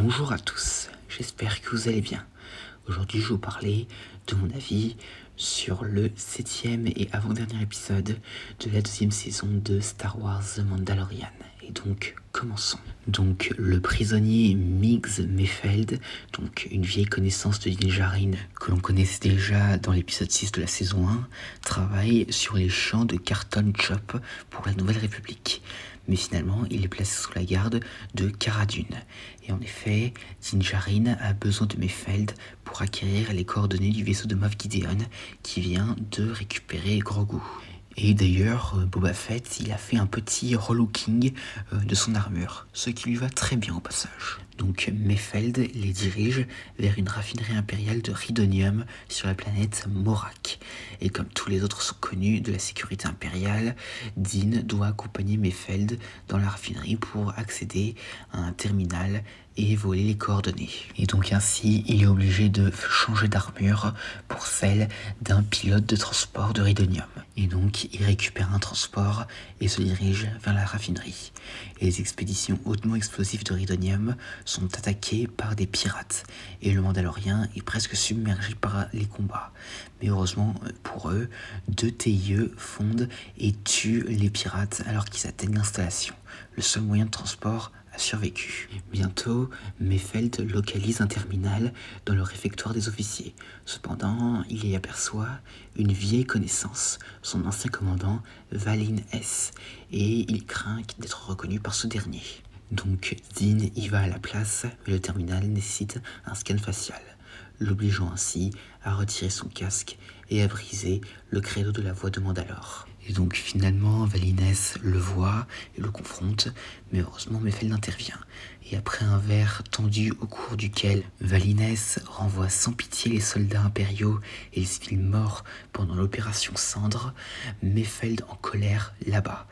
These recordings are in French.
Bonjour à tous, j'espère que vous allez bien. Aujourd'hui je vais vous parler de mon avis sur le 7e et avant-dernier épisode de la 2e saison de Star Wars The Mandalorian. Et donc commençons. Donc le prisonnier Miggs Mayfeld, donc une vieille connaissance de Din Djarin que l'on connaissait déjà dans l'épisode 6 de la saison 1, travaille sur les champs de Carton Chop pour la Nouvelle République. Mais finalement, il est placé sous la garde de Cara Dune. Et en effet, Din Djarin a besoin de Mayfeld pour acquérir les coordonnées du vaisseau de Moff Gideon qui vient de récupérer Grogu. Et d'ailleurs, Boba Fett, il a fait un petit relooking de son armure, ce qui lui va très bien au passage. Donc Mayfeld les dirige vers une raffinerie impériale de Rhydonium sur la planète Morak. Et comme tous les autres sont connus de la sécurité impériale, Din doit accompagner Mayfeld dans la raffinerie pour accéder à un terminal et voler les coordonnées. Et donc ainsi, il est obligé de changer d'armure pour celle d'un pilote de transport de Rhydonium. Et donc, il récupère un transport et se dirige vers la raffinerie. Et les expéditions hautement explosives de Rhydonium sont attaquées par des pirates. Et le Mandalorien est presque submergé par les combats. Mais heureusement pour eux, 2 TIE fondent et tuent les pirates alors qu'ils atteignent l'installation. Le seul moyen de transport a survécu. Bientôt, Mayfeld localise un terminal dans le réfectoire des officiers. Cependant, il y aperçoit une vieille connaissance, son ancien commandant Valin S, et il craint d'être reconnu par ce dernier. Donc Din y va à la place, mais le terminal nécessite un scan facial, l'obligeant ainsi à retirer son casque et à briser le credo de la voix de Mandalore. Et donc finalement, Valin S le voit et le confronte, mais heureusement Mayfeld intervient. Et après un verre tendu au cours duquel Valin S renvoie sans pitié les soldats impériaux et les civils morts pendant l'opération Cendre, Mayfeld en colère l'abat.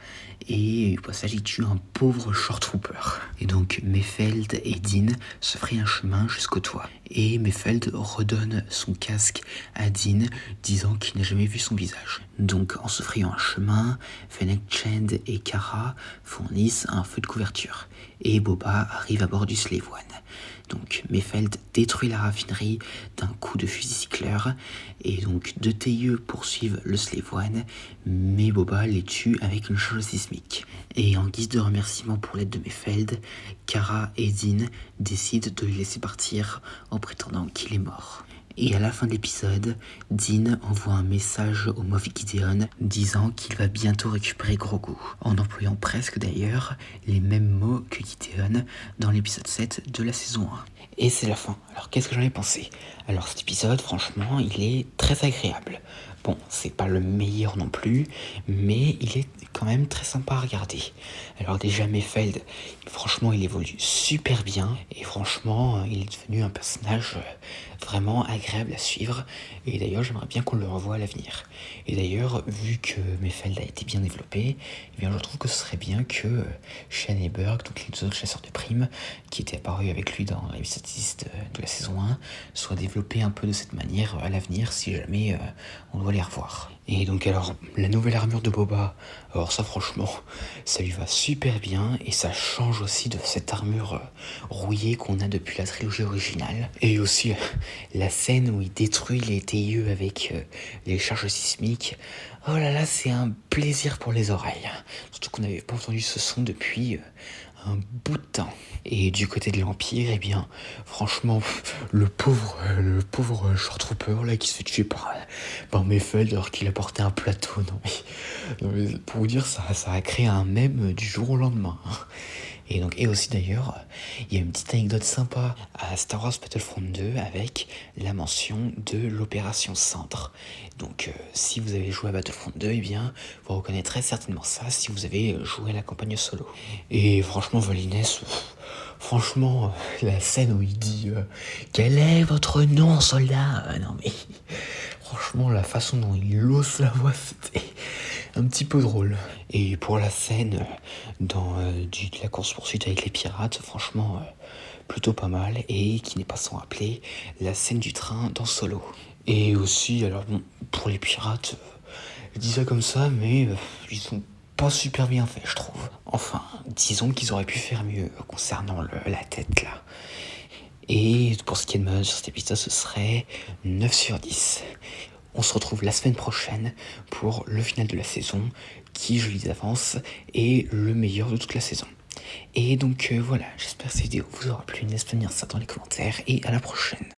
Et au passage, il tue un pauvre short trooper. Et donc Mayfeld et Din se frayent un chemin jusqu'au toit. Et Mayfeld redonne son casque à Din, disant qu'il n'a jamais vu son visage. Donc en se frayant un chemin, Fennec Shand et Cara fournissent un feu de couverture. Et Boba arrive à bord du Slave One. Donc Mayfeld détruit la raffinerie d'un coup de fusil cycleur. Et donc 2 TIE poursuivent le Slave One, mais Boba les tue avec une charge sismique. Et en guise de remerciement pour l'aide de Mayfeld, Cara et Din décident de le laisser partir en prétendant qu'il est mort. Et à la fin de l'épisode, Din envoie un message au Moff Gideon disant qu'il va bientôt récupérer Grogu, en employant presque d'ailleurs les mêmes mots que Gideon dans l'épisode 7 de la saison 1. Et c'est la fin. Alors qu'est-ce que j'en ai pensé ? Alors cet épisode, franchement, il est très agréable. Bon, c'est pas le meilleur non plus, mais il est quand même très sympa à regarder. Alors déjà Mayfeld, franchement il évolue super bien, et franchement il est devenu un personnage vraiment agréable à suivre, et d'ailleurs j'aimerais bien qu'on le revoie à l'avenir. Et d'ailleurs, vu que Mayfeld a été bien développé, eh bien je trouve que ce serait bien que Shane et Burg, donc les 2 autres chasseurs de primes, qui étaient apparus avec lui dans l'épisode 6 de la saison 1, soient développés un peu de cette manière à l'avenir, si jamais on doit les revoir. Et donc alors, la nouvelle armure de Boba, alors ça franchement, ça lui va super bien, et ça change aussi de cette armure rouillée qu'on a depuis la trilogie originale. Et aussi la scène où il détruit les TIE avec les charges sismiques, oh là là, c'est un plaisir pour les oreilles. Surtout qu'on n'avait pas entendu ce son depuis un bout de temps. Et du côté de l'Empire, eh bien, franchement, le pauvre short trooper là qui se fait tuer par Mayfeld alors qu'il a porté un plateau. Non mais pour vous dire, ça a créé un mème du jour au lendemain. Et aussi d'ailleurs, il y a une petite anecdote sympa à Star Wars Battlefront 2 avec la mention de l'opération Cendre. Donc si vous avez joué à Battlefront 2, eh bien, vous reconnaîtrez certainement ça si vous avez joué à la campagne solo. Et franchement, Valin S, franchement, la scène où il dit quel est votre nom, soldat ? Non mais franchement, la façon dont il hausse la voix, c'était un petit peu drôle. Et pour la scène dans de la course-poursuite avec les pirates, franchement, plutôt pas mal, et qui n'est pas sans rappeler la scène du train dans Solo. Et aussi, alors bon, pour les pirates, je dis ça comme ça, mais ils sont pas super bien faits, je trouve. Enfin, disons qu'ils auraient pu faire mieux concernant la tête, là. Et pour ce qui est de mode sur cet épisode, ce serait 9 sur 10. On se retrouve la semaine prochaine pour le final de la saison, qui, je le dis d'avance, est le meilleur de toute la saison. Et donc voilà, j'espère que cette vidéo vous aura plu. N'hésitez pas à me dire ça dans les commentaires et à la prochaine.